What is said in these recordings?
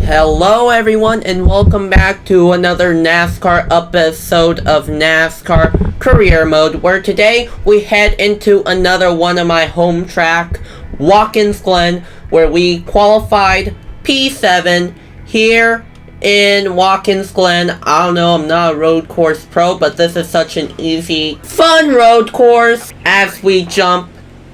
Hello everyone and welcome back to another NASCAR episode of NASCAR Career Mode, where today we head into another one of my home track, Watkins Glen, where we qualified P7 here in Watkins Glen. I don't know, I'm not a road course pro, but this is such an easy, fun road course as we jump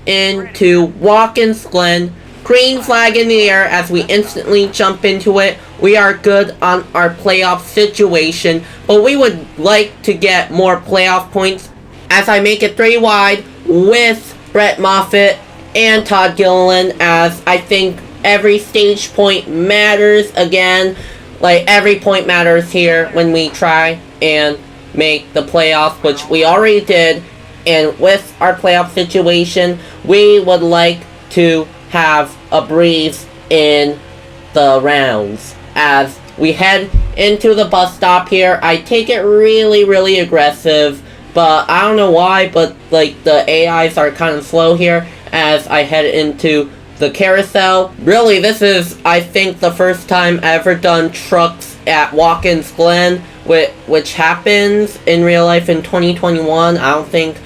into Watkins Glen. Green flag in the air as we instantly jump into it. We are good on our playoff situation, but we would like to get more playoff points as I make it 3 wide with Brett Moffitt and Todd Gilliland, as I think every stage point matters again. Like, every point matters here when we try and make the playoffs, which we already did. And with our playoff situation, we would like to have a breeze in the rounds as we head into the bus stop here. I take it really aggressive, but I don't know why, but like the AIs are kind of slow here as I head into the carousel. Really, this is, I think, the first time I ever done trucks at Watkins Glen, which happens in real life in 2021. I don't think,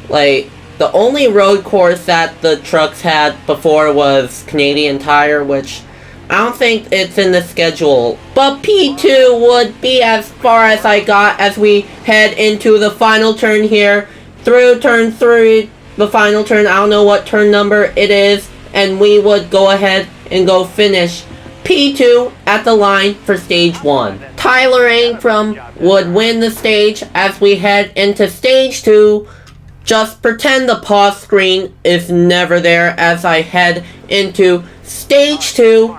like, the only road course that the trucks had before was Canadian Tire, which I don't think it's in the schedule. But P2 would be as far as I got as we head into the final turn here. Through turn 3, the final turn, I don't know what turn number it is, and we would go ahead and go finish P2 at the line for stage 1. Tyler Ankrum would win the stage as we head into stage 2. Just pretend the pause screen is never there as I head into stage 2,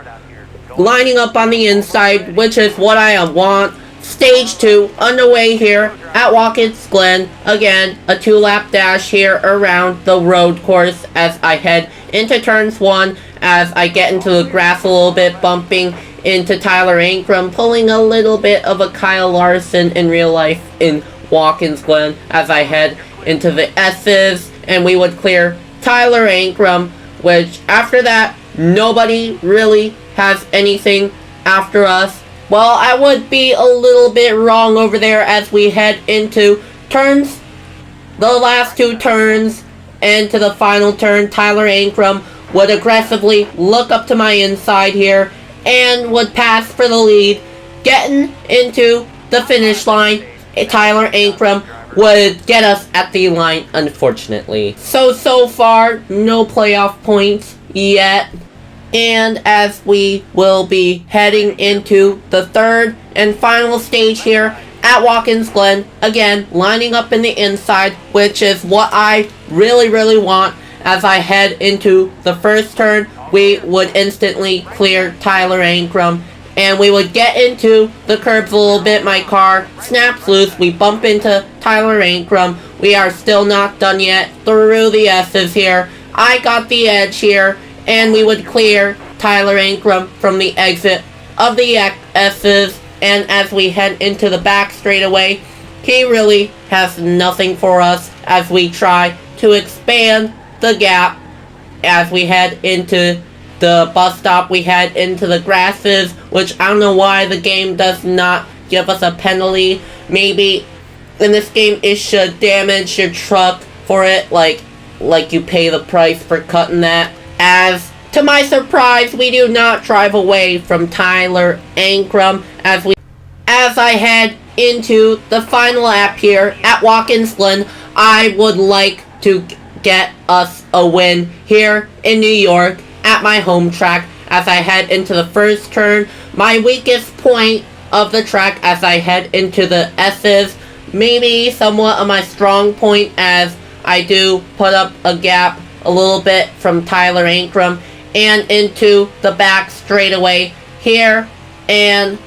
lining up on the inside, which is what I want. Stage 2 underway here at Watkins Glen. Again, a 2-lap dash here around the road course as I head into turns 1, as I get into the grass a little bit, bumping into Tyler Ankrum, pulling a little bit of a Kyle Larson in real life in Watkins Glen as I head into the S's, and we would clear Tyler Ankrum, which after that nobody really has anything after us. Well, I would be a little bit wrong over there as we head into turns, the last 2 turns, and to the final turn. Tyler Ankrum would aggressively look up to my inside here and would pass for the lead. Getting into the finish line, Tyler Ankrum would get us at the line, unfortunately. So far, no playoff points yet. And as we will be heading into the 3rd and final stage here at Watkins Glen, again, lining up in the inside, which is what I really want. As I head into the first turn, we would instantly clear Tyler Ankrum, and we would get into the curbs a little bit. My car snaps loose. We bump into Tyler Ankrum. We are still not done yet through the S's here. I got the edge here, and we would clear Tyler Ankrum from the exit of the S's. And as we head into the back straightaway, he really has nothing for us as we try to expand the gap. As we head into the bus stop, we head into the grasses, which I don't know why the game does not give us a penalty. Maybe in this game it should damage your truck for it, like you pay the price for cutting that. As to my surprise, we do not drive away from Tyler Ankrum as I head into the final lap here at Watkins Glen. I would like to get us a win here in New York at my home track as I head into the first turn, my weakest point of the track as I head into the S's, maybe somewhat of my strong point as I do put up a gap a little bit from Tyler Ankrum, and into the back straightaway here, and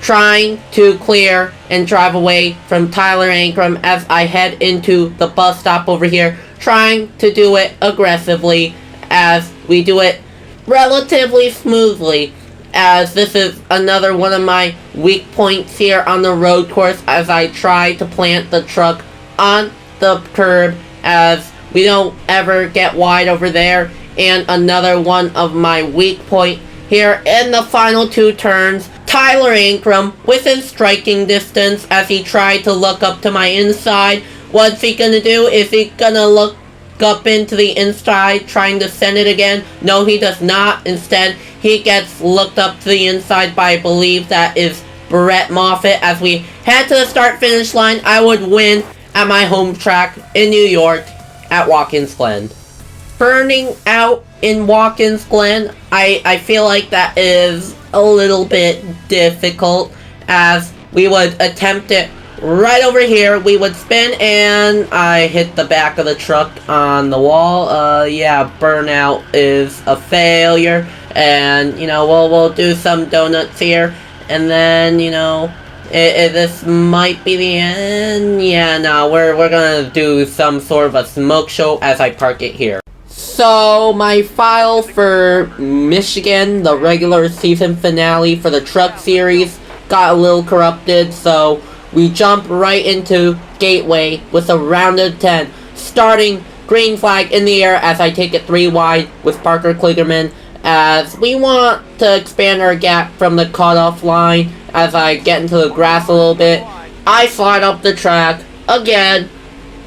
trying to clear and drive away from Tyler Ankrum as I head into the bus stop over here, trying to do it aggressively as we do it relatively smoothly, as this is another one of my weak points here on the road course as I try to plant the truck on the curb as we don't ever get wide over there. And another one of my weak point here in the final 2 turns. Tyler Ankrum within striking distance as he tried to look up to my inside. What's he gonna do? Is he gonna look up into the inside trying to send it again? No, he does not. Instead, he gets looked up to the inside by, I believe that is Brett Moffitt. As we head to the start-finish line, I would win at my home track in New York at Watkins Glen. Burning out in Watkins Glen, I feel like that is a little bit difficult, as we would attempt it right over here. We would spin, and I hit the back of the truck on the wall. Yeah, burnout is a failure, and, you know, we'll do some donuts here, and then, you know, this might be the end. Yeah, no, we're gonna do some sort of a smoke show as I park it here. So, my file for Michigan, the regular season finale for the Truck Series, got a little corrupted, so we jump right into Gateway with a round of 10. Starting green flag in the air as I take it 3 wide with Parker Kligerman, as we want to expand our gap from the cutoff line. As I get into the grass a little bit, I slide up the track again,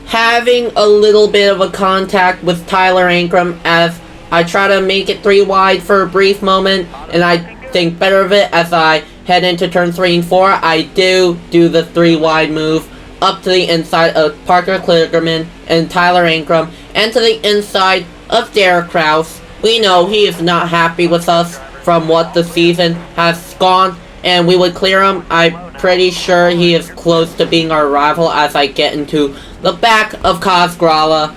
having a little bit of a contact with Tyler Ankrum as I try to make it 3 wide for a brief moment, and I think better of it as I head into turn 3 and 4. I do the 3 wide move up to the inside of Parker Kligerman and Tyler Ankrum, and to the inside of Derek Kraus. We know he is not happy with us from what the season has gone, and we would clear him. I'm pretty sure he is close to being our rival as I get into the back of Kaz Grala,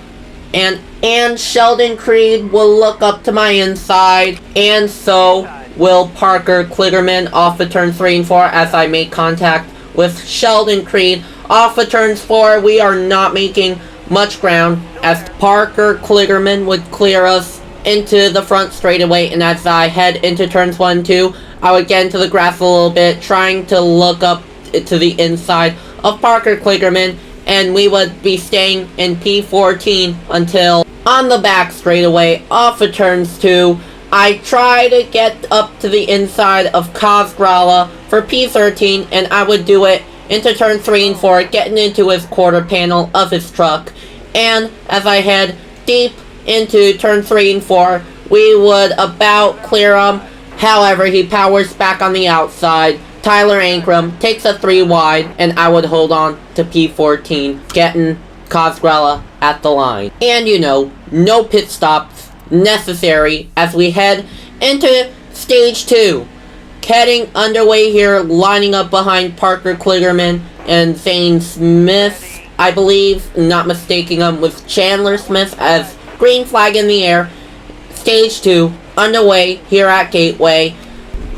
and Sheldon Creed will look up to my inside, and so will Parker Kligerman off of turn 3 and 4 as I make contact with Sheldon Creed. Off of turns 4, we are not making much ground as Parker Kligerman would clear us into the front straightaway, and as I head into turns 1 and 2, I would get into the grass a little bit, trying to look up to the inside of Parker Kligerman, and we would be staying in P14 until on the back straightaway off of turns 2. I try to get up to the inside of Kaz Grala for P13, and I would do it into turn 3 and 4, getting into his quarter panel of his truck. And as I head deep into turn 3 and 4, we would about clear him. However, he powers back on the outside. Tyler Ankrum takes a 3 wide, and I would hold on to P14, getting Kaz Grala at the line. And, you know, no pit stops necessary as we head into stage 2. Heading underway here, lining up behind Parker Kligerman and Zane Smith, I believe, not mistaking him with Chandler Smith, as green flag in the air. Stage 2 underway here at Gateway.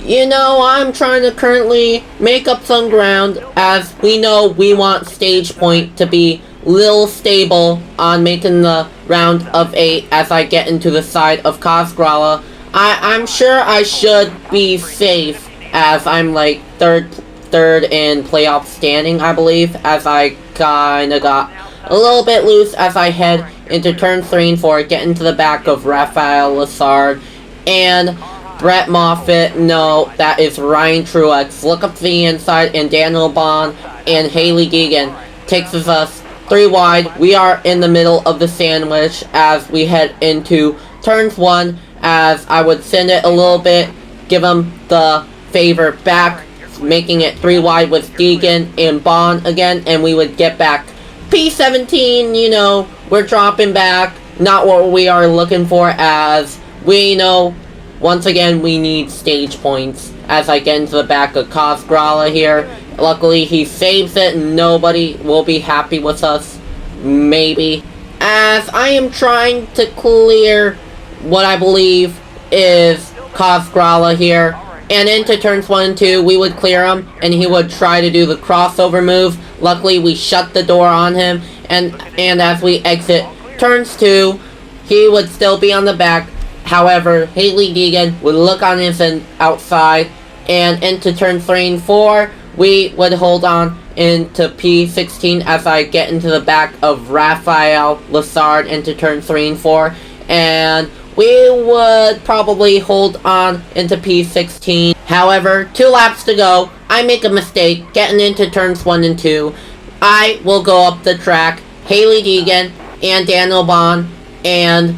You know, I'm trying to currently make up some ground, as we know we want stage point to be little stable on making the round of 8 as I get into the side of Kaz Grala. I'm sure I should be safe, as I'm like third in playoff standing, I believe, as I kinda got a little bit loose as I head into turn 3 and 4, get into the back of Raphael Lessard and Brett Moffitt. No, that is Ryan Truex. Look up to the inside, and Daniel Bond and Haley Deegan takes us 3 wide. We are in the middle of the sandwich as we head into turns 1, as I would send it a little bit, give him the favor back, making it 3 wide with Deegan and Bond again, and we would get back. P17, you know, we're dropping back. Not what we are looking for, as we know, once again, we need stage points. As I get into the back of Kaz Grala here, luckily he saves it, and nobody will be happy with us, maybe. As I am trying to clear what I believe is Kaz Grala here, and into turns 1 and 2, we would clear him, and he would try to do the crossover move. Luckily, we shut the door on him, and as we exit turns 2, he would still be on the back. However, Haley Deegan would look on his outside, and into turn 3 and 4, we would hold on into P16 as I get into the back of Raphael Lessard into turn 3 and 4, and we would probably hold on into P16. However, 2 laps to go, I make a mistake getting into turns 1 and 2. I will go up the track. Haley Deegan and Daniel Bond and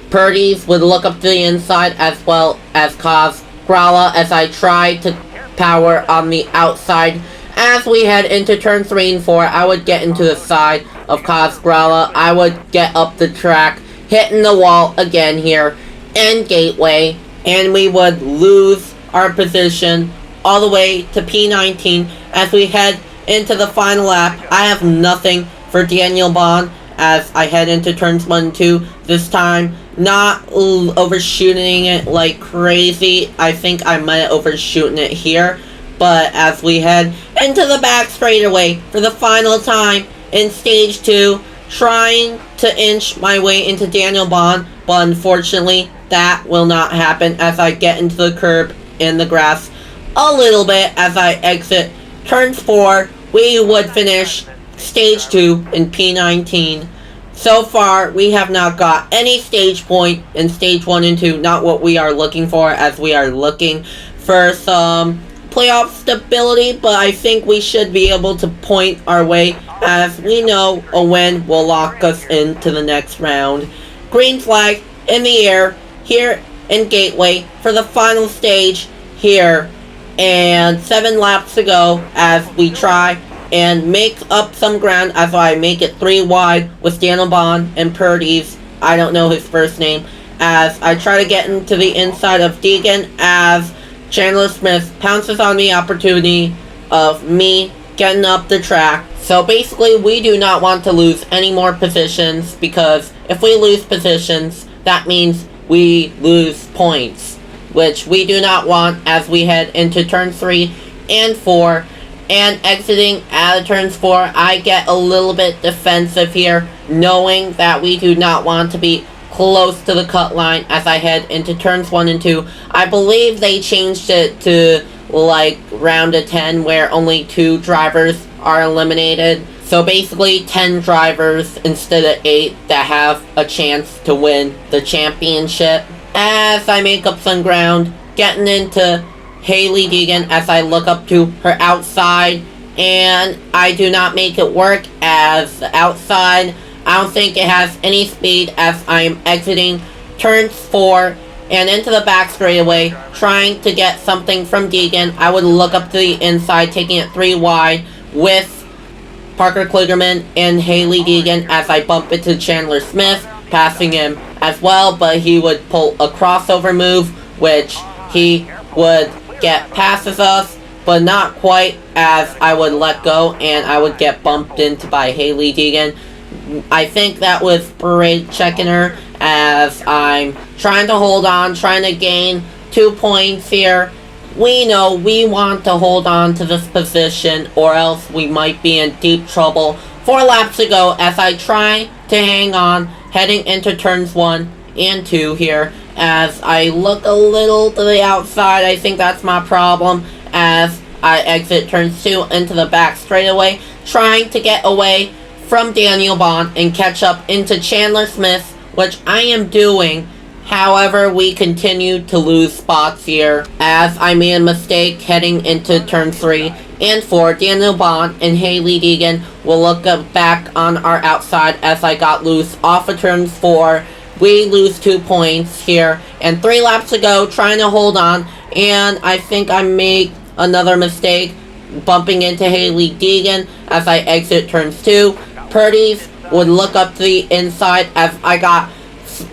Purdy's would look up to the inside, as well as Kaz Grala, as I try to power on the outside. As we head into turn 3 and 4, I would get into the side of Kaz Grala. I would get up the track, hitting the wall again here in Gateway, and we would lose our position all the way to P19 as we head into the final lap. I have nothing for Daniel Bond as I head into turns 1 and 2. This time, not overshooting it like crazy. I think I might have overshooten it here. But as we head into the back straightaway for the final time in stage 2, trying to inch my way into Daniel Bond, but unfortunately that will not happen as I get into the curb in the grass a little bit. As I exit turns 4, we would finish stage 2 in P19. So far, we have not got any stage point in stage 1 and 2, not what we are looking for, as we are looking for some playoff stability, but I think we should be able to point our way, as we know a win will lock us into the next round. Green flag in the air here in Gateway for the final stage here, and 7 laps to go as we try and make up some ground as I make it 3 wide with Daniel Bond and Purdy's, I don't know his first name, as I try to get into the inside of Deegan as Chandler Smith pounces on the opportunity of me getting up the track. So basically, we do not want to lose any more positions, because if we lose positions, that means we lose points, which we do not want as we head into turn 3 and 4. And exiting out of turns 4, I get a little bit defensive here, knowing that we do not want to be close to the cut line as I head into turns 1 and 2. I believe they changed it to like round of 10 where only 2 drivers are eliminated. So basically 10 drivers instead of 8 that have a chance to win the championship. As I make up some ground, getting into Haley Deegan as I look up to her outside, and I do not make it work as the outside, I don't think it has any speed as I am exiting turns 4 and into the back straightaway, trying to get something from Deegan. I would look up to the inside, taking it 3 wide with Parker Kligerman and Haley Deegan as I bump into Chandler Smith, passing him as well, but he would pull a crossover move, which he would get passes us, but not quite, as I would let go and I would get bumped into by Haley Deegan. I think that was Parade checking her as I'm trying to hold on, trying to gain 2 points here. We know we want to hold on to this position or else we might be in deep trouble. 4 laps to go as I try to hang on, heading into turns 1 and 2 here. As I look a little to the outside, I think that's my problem as I exit turns 2 into the back straightaway, trying to get away from Daniel Bond and catch up into Chandler Smith, which I am doing. However, we continue to lose spots here as I made a mistake heading into turn 3 and 4. Daniel Bond and Haley Deegan will look back on our outside as I got loose off of turn 4. We lose 2 points here and 3 laps to go, trying to hold on, and I think I made another mistake bumping into Haley Deegan as I exit turns 2. Purdy's would look up to the inside as I got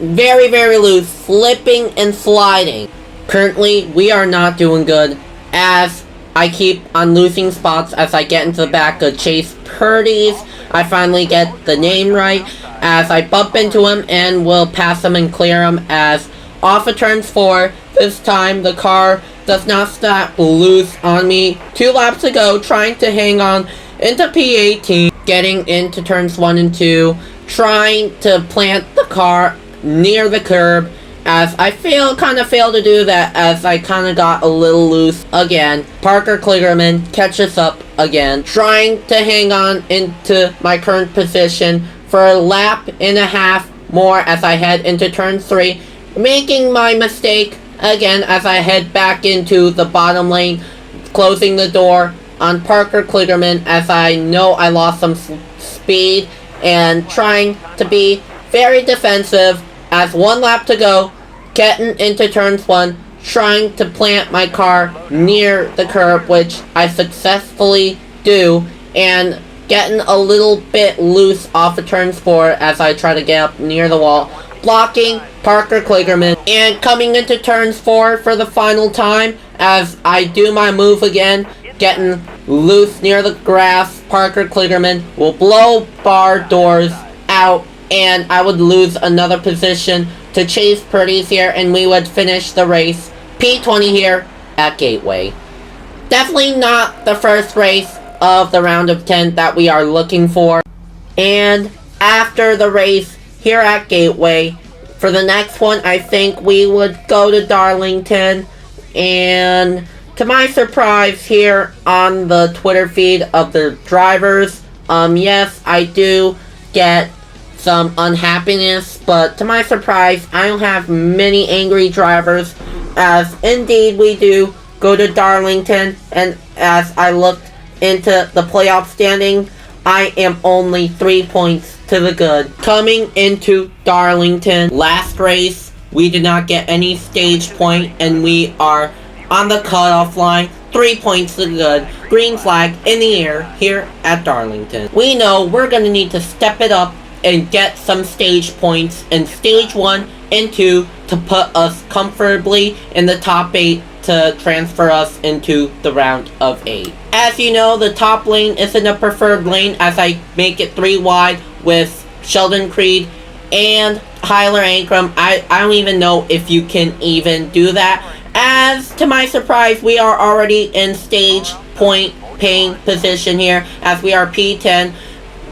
very, very loose, slipping and sliding. Currently, we are not doing good as I keep on losing spots as I get into the back of Chase Purdy's. I finally get the name right as I bump into him and will pass him and clear him as off of turns 4. This time, the car does not stop loose on me. 2 laps to go, trying to hang on into P18, getting into turns 1 and 2, trying to plant the car near the curb as I kind of failed to do that as I kind of got a little loose again. Parker Kligerman catches up again, trying to hang on into my current position for a lap and a half more as I head into turn 3 making my mistake again as I head back into the bottom lane, closing the door on Parker Kligerman as I know I lost some speed, and trying to be very defensive as one lap to go, getting into turns 1, trying to plant my car near the curb, which I successfully do, and getting a little bit loose off of turns 4 as I try to get up near the wall, blocking Parker Kligerman, and coming into turns 4 for the final time as I do my move again, getting loose near the grass. Parker Kligerman will blow bar doors out, and I would lose another position to Chase Purdy's here, and we would finish the race P20 here at Gateway. Definitely not the first race of the round of 10 that we are looking for. And after the race here at Gateway, for the next one, I think we would go to Darlington. And to my surprise here on the Twitter feed of the drivers, yes, I do get some unhappiness, but to my surprise, I don't have many angry drivers, as indeed we do go to Darlington, and as I looked into the playoff standing, I am only 3 points to the good. Coming into Darlington, last race, we did not get any stage point, and we are on the cutoff line, 3 points to the good. Green flag in the air here at Darlington. We know we're going to need to step it up and get some stage points in stage 1 and 2 to put us comfortably in the top 8 to transfer us into the round of 8. As you know, the top lane isn't a preferred lane as I make it 3 wide with Sheldon Creed and Tyler Ankrum. I don't even know if you can even do that, as to my surprise we are already in stage point paying position here as we are P10,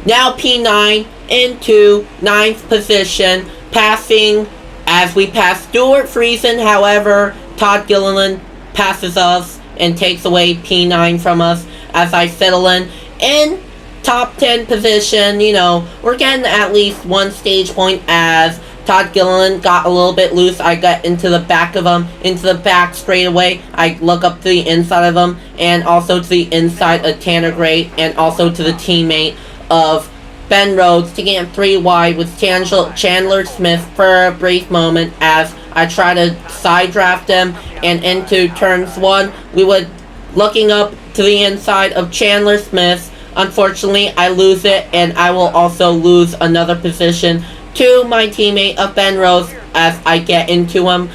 now P9 into 9th position, passing as we pass Stuart Friesen. However, Todd Gilliland passes us and takes away P9 from us as I settle in top 10 position. You know, we're getting at least 1 stage point as Todd Gilliland got a little bit loose. I got into the back of him, into the back straight away. I look up to the inside of him, and also to the inside of Tanner Gray, and also to the teammate of Ben Rhodes, taking it 3 wide with Chandler Smith for a brief moment as I try to side draft him, and into turns 1, we would looking up to the inside of Chandler Smith. Unfortunately, I lose it, and I will also lose another position to my teammate of Ben Rhodes as I get into him.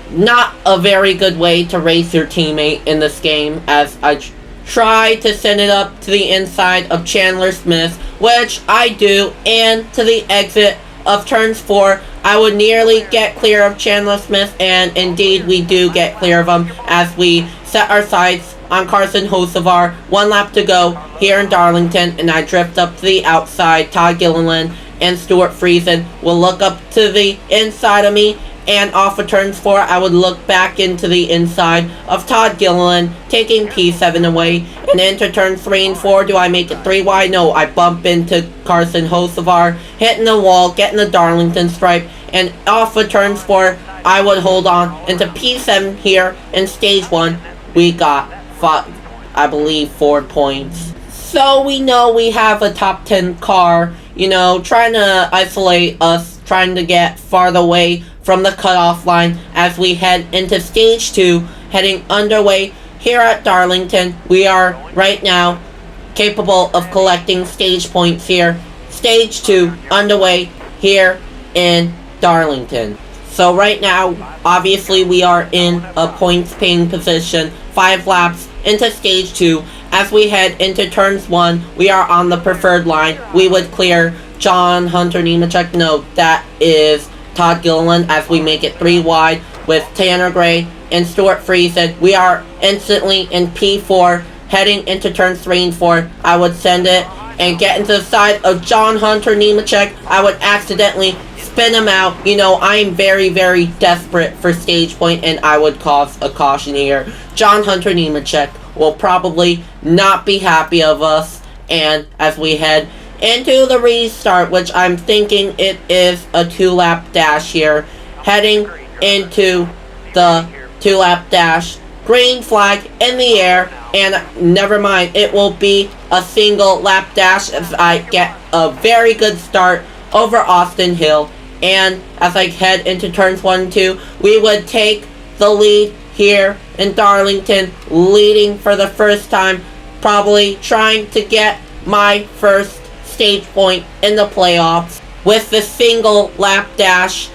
Not a very good way to race your teammate in this game, as I try to send it up to the inside of Chandler Smith, which I do, and to the exit of turns 4, I would nearly get clear of Chandler Smith, and indeed we do get clear of him as we set our sights on Carson Hocevar. 1 lap to go here in Darlington, and I drift up to the outside. Todd Gilliland and Stuart Friesen will look up to the inside of me, and off of turns 4, I would look back into the inside of Todd Gilliland, taking P7 away, and into turns 3 and 4. Do I make it 3 wide? No, I bump into Carson Hocevar, hitting the wall, getting the Darlington stripe, and off of turns 4, I would hold on into P7 here in stage 1. We got, I believe, 4 points. So we know we have a top 10 car, you know, trying to isolate us, trying to get farther away from the cutoff line as we head into stage 2, heading underway here at Darlington. We are right now capable of collecting stage points here. Stage 2 underway here in Darlington. So right now, obviously we are in a points paying position, 5 laps into stage 2. As we head into turns 1, we are on the preferred line. We would clear John Hunter Nemechek. No, that is Todd Gilliland as we make it 3 wide with Tanner Gray and Stuart Friesen. We are instantly in P4 heading into turns 3 and 4. I would send it and get into the side of John Hunter Nemechek. I would accidentally spin him out. You know, I am very, very desperate for stage point, and I would cause a caution here. John Hunter Nemechek will probably not be happy of us, and as we head into the restart, which I'm thinking it is a 2-lap dash here, heading into the 2-lap dash. Green flag in the air, and never mind, it will be a single lap dash as I get a very good start over Austin Hill. And as I head into turns 1 and 2, we would take the lead here in Darlington, leading for the first time, probably trying to get my first stage point in the playoffs. With the single lap dash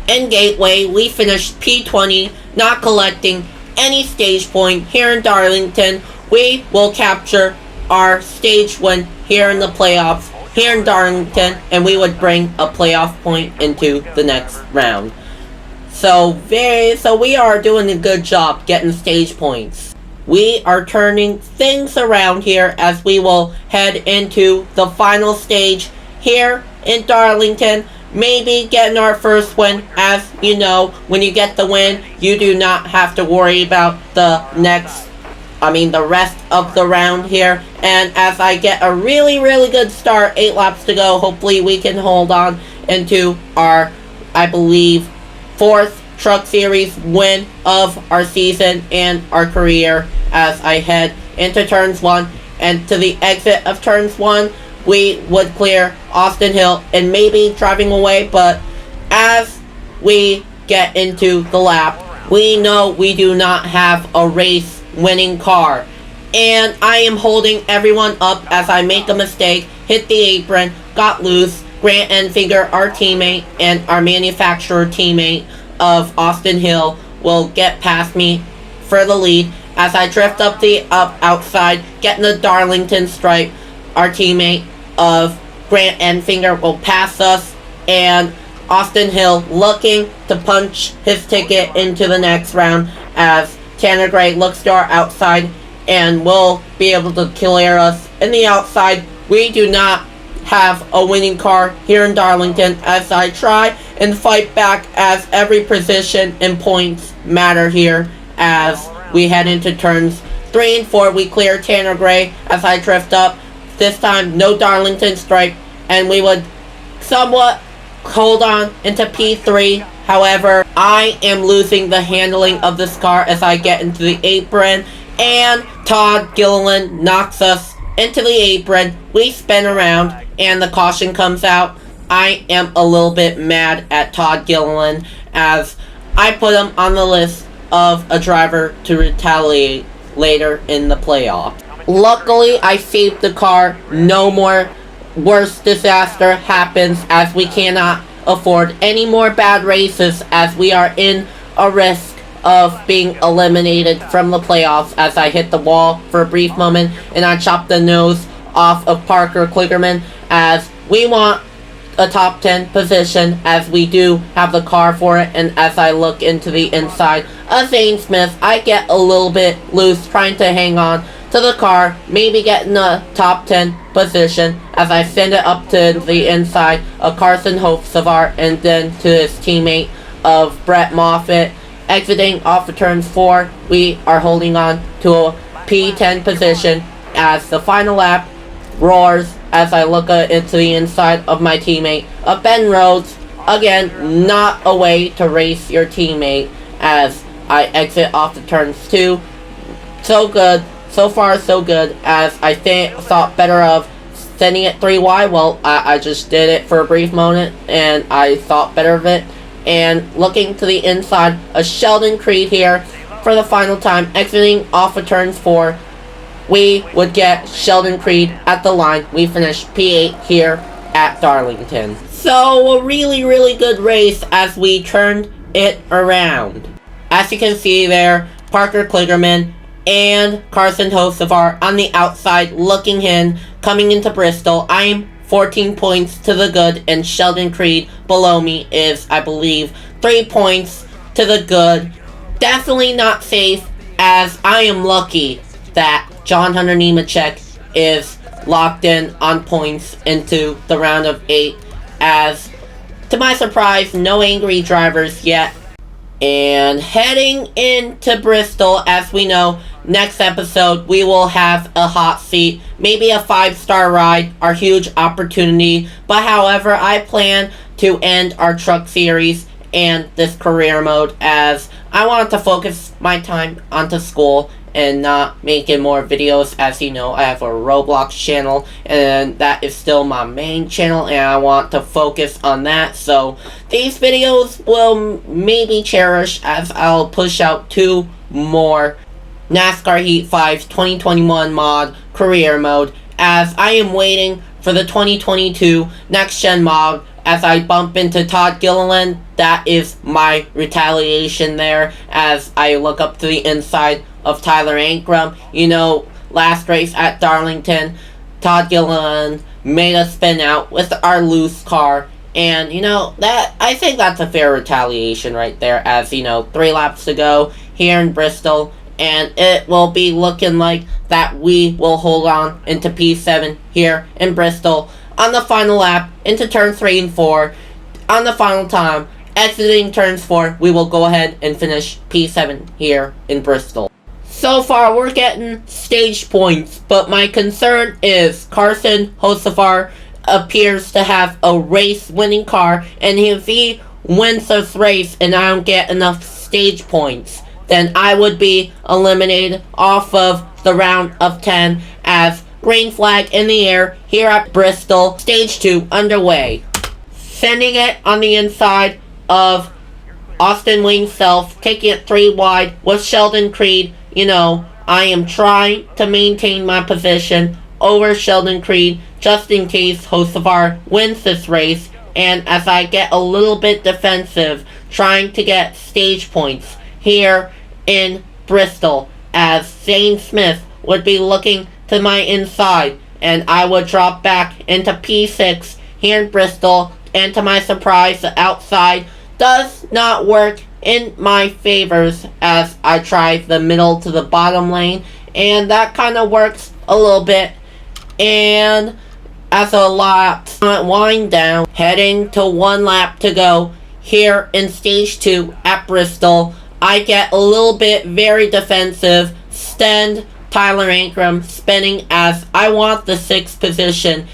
in Gateway, we finished P20, not collecting any stage point here in Darlington. We will capture our stage win here in the playoffs here in Darlington, and we would bring a playoff point into the next round. So we are doing a good job getting stage points. We are turning things around here as we will head into the final stage here in Darlington. Maybe getting our first win. As you know, when you get the win, you do not have to worry about the rest of the round here. And as I get a really good start, 8 laps to go, hopefully we can hold on into our, I believe, 4th Truck Series win of our season and our career as I head into turns 1. And to the exit of turns 1, we would clear Austin Hill and maybe driving away, but as we get into the lap, we know we do not have a race winning car. And I am holding everyone up as I make a mistake, hit the apron, got loose. Grant Enfinger, our teammate and our manufacturer teammate of Austin Hill, will get past me for the lead as I drift up outside, getting the Darlington stripe. Our teammate of Grant Enfinger will pass us, and Austin Hill looking to punch his ticket into the next round as Tanner Gray looks to our outside and will be able to clear us in the outside. We do not have a winning car here in Darlington as I try and fight back, as every position and points matter here as we head into turns 3 and 4. We clear Tanner Gray as I drift up. This time, no Darlington stripe, and we would somewhat hold on into P3. However, I am losing the handling of this car as I get into the apron, and Todd Gilliland knocks us into the apron. We spin around, and the caution comes out. I am a little bit mad at Todd Gilliland as I put him on the list of a driver to retaliate later in the playoff. Luckily, I saved the car. No more worse disaster happens as we cannot afford any more bad races as we are in a risk of being eliminated from the playoffs as I hit the wall for a brief moment and I chopped the nose off of Parker Kligerman as we want a top 10 position as we do have the car for it. And as I look into the inside of Zane Smith, I get a little bit loose trying to hang on to the car, maybe getting a top 10 position as I send it up to the inside of Carson Hocevar and then to his teammate of Brett Moffitt. Exiting off of turns 4, we are holding on to a P10 position as the final lap roars as I look into the inside of my teammate of Ben Rhodes. Again, not a way to race your teammate as I exit off the turns 2. So good. So far, so good, as I thought better of sending it 3 wide. Well, I just did it for a brief moment, and I thought better of it. And looking to the inside, a Sheldon Creed here for the final time, exiting off of turns 4. We would get Sheldon Creed at the line. We finished P8 here at Darlington. So, a really good race as we turned it around. As you can see there, Parker Kligerman and Carson Hocevar on the outside looking in, coming into Bristol. I'm 14 points to the good, and Sheldon Creed below me is, I believe, 3 points to the good. Definitely not safe, as I am lucky that John Hunter Nemechek is locked in on points into the round of 8, as to my surprise, no angry drivers yet. And heading into Bristol, as we know, next episode we will have a hot seat, maybe a 5-star ride, our huge opportunity. But however, I plan to end our truck series and this career mode, as I wanted to focus my time onto school and not making more videos. As you know, I have a Roblox channel, and that is still my main channel, and I want to focus on that. So these videos will maybe cherish, as I'll push out 2 more NASCAR Heat 5's 2021 mod career mode, as I am waiting for the 2022 next gen mod. As I bump into Todd Gilliland, that is my retaliation there, as I look up to the inside of Tyler Ankrum. You know, last race at Darlington, Todd Gilliland made us spin out with our loose car, and you know, that I think that's a fair retaliation right there, as you know, 3 laps to go here in Bristol, and it will be looking like that we will hold on into P7 here in Bristol on the final lap into turn 3 and 4. On the final time, exiting turns 4, we will go ahead and finish P7 here in Bristol. So far, we're getting stage points, but my concern is Carson Hocevar appears to have a race-winning car, and if he wins this race and I don't get enough stage points, then I would be eliminated off of the round of 10, as green flag in the air here at Bristol, stage 2 underway. Sending it on the inside of Austin Wayne's self, taking it 3 wide with Sheldon Creed. You know, I am trying to maintain my position over Sheldon Creed just in case Hocevar wins this race, and as I get a little bit defensive, trying to get stage points here in Bristol, as Zane Smith would be looking to my inside, and I would drop back into P6 here in Bristol, and to my surprise, the outside does not work in my favors, as I try the middle to the bottom lane, and that kind of works a little bit. And as a lap wind down, heading to 1 lap to go here in stage 2 at Bristol, I get a little bit very defensive, send Tyler Ankrum spinning, as I want the 6th position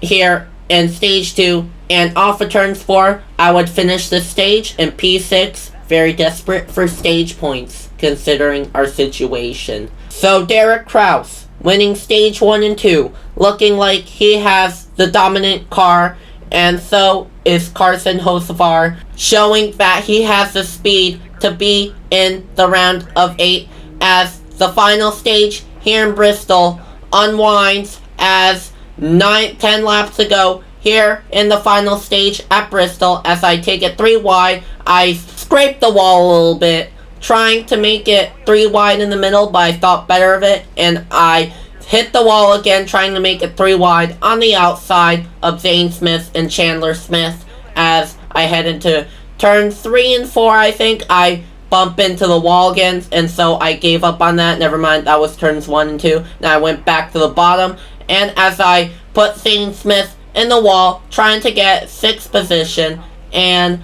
here in stage 2, and off of turns 4, I would finish the stage in P6, very desperate for stage points considering our situation. So Derek Kraus winning stage 1 and 2, looking like he has the dominant car, and so is Carson Hocevar, showing that he has the speed to be in the round of 8, as the final stage here in Bristol unwinds, as 10 laps to go here in the final stage at Bristol. As I take it 3 wide, I scrape the wall a little bit, trying to make it 3 wide in the middle, but I thought better of it, and I hit the wall again, trying to make it 3 wide on the outside of Zane Smith and Chandler Smith. As I head into turn 3 and 4, I think I bump into the wall again, and so I gave up on that. Never mind, that was turns 1 and 2. Now I went back to the bottom, and as I put Zane Smith in the wall, trying to get 6th position, and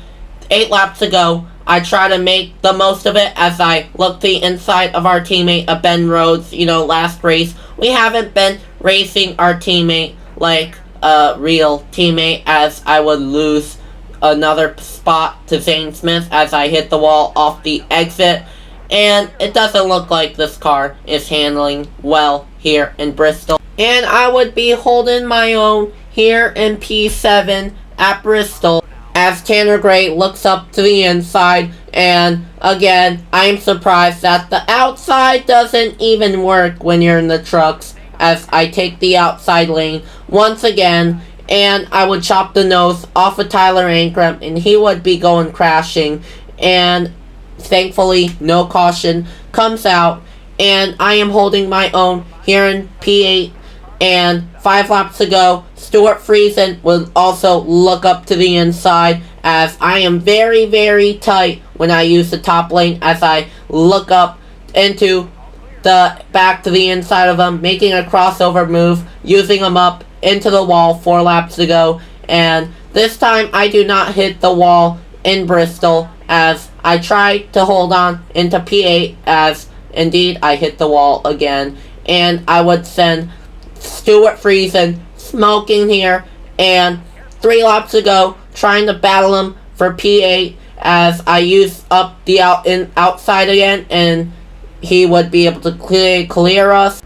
8 laps to go, I try to make the most of it as I look the inside of our teammate, Ben Rhodes. You know, last race, we haven't been racing our teammate like a real teammate, as I would lose another spot to Zane Smith as I hit the wall off the exit, and it doesn't look like this car is handling well here in Bristol, and I would be holding my own here in P7 at Bristol, as Tanner Gray looks up to the inside, and again, I'm surprised that the outside doesn't even work when you're in the trucks, as I take the outside lane once again, and I would chop the nose off of Tyler Ankrum, and he would be going crashing, and thankfully no caution comes out, and I am holding my own here in P8, and 5 laps to go. Stuart Friesen will also look up to the inside, as I am very, very tight when I use the top lane, as I look up into the back to the inside of him, making a crossover move, using him up into the wall. 4 laps to go, and this time I do not hit the wall in Bristol, as I try to hold on into P8, as indeed I hit the wall again, and I would send Stuart Friesen smoking here, and 3 laps to go, trying to battle him for P8, as I used up the outside again, and he would be able to clear us.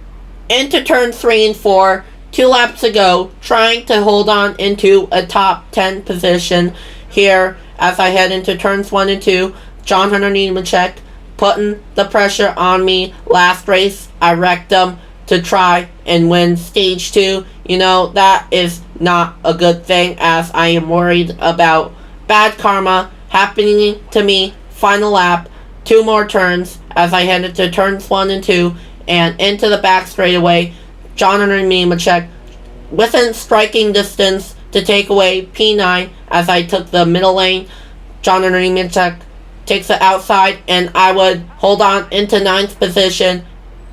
Into turn 3 and 4, 2 laps ago, trying to hold on into a top 10 position here as I head into turns 1 and 2. John Hunter Nemechek putting the pressure on me. Last race, I wrecked him to try and win stage 2. You know, that is not a good thing, as I am worried about bad karma happening to me. Final lap, 2 more turns as I head into turns 1 and 2 and into the back straightaway. John Hunter Nemechek within striking distance to take away P9 as I took the middle lane. John Hunter Nemechek takes it outside, and I would hold on into 9th position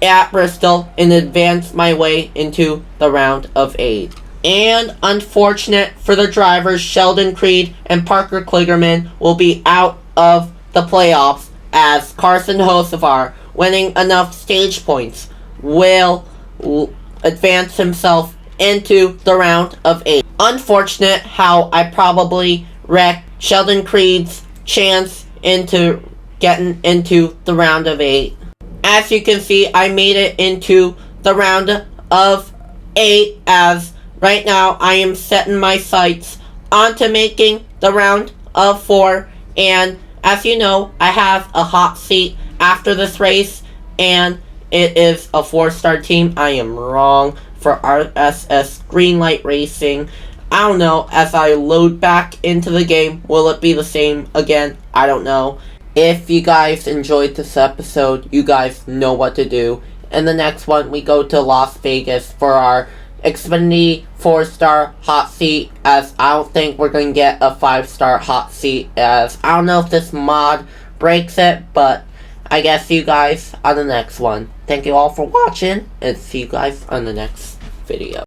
at Bristol and advance my way into the round of 8. And unfortunate for the drivers, Sheldon Creed and Parker Kligerman will be out of the playoffs, as Carson Hocevar, winning enough stage points, will advance himself into the round of 8. Unfortunate how I probably wrecked Sheldon Creed's chance into getting into the round of 8. As you can see, I made it into the round of 8, as right now I am setting my sights onto making the round of 4. And as you know, I have a hot seat after this race, and it is a 4-star team. I am wrong for RSS Greenlight Racing. I don't know, as I load back into the game, will it be the same again? I don't know. If you guys enjoyed this episode, you guys know what to do. In the next one, we go to Las Vegas for our Xfinity 4-star hot seat, as I don't think we're going to get a 5-star hot seat, as I don't know if this mod breaks it, but I guess see you guys on the next one. Thank you all for watching, and see you guys on the next video.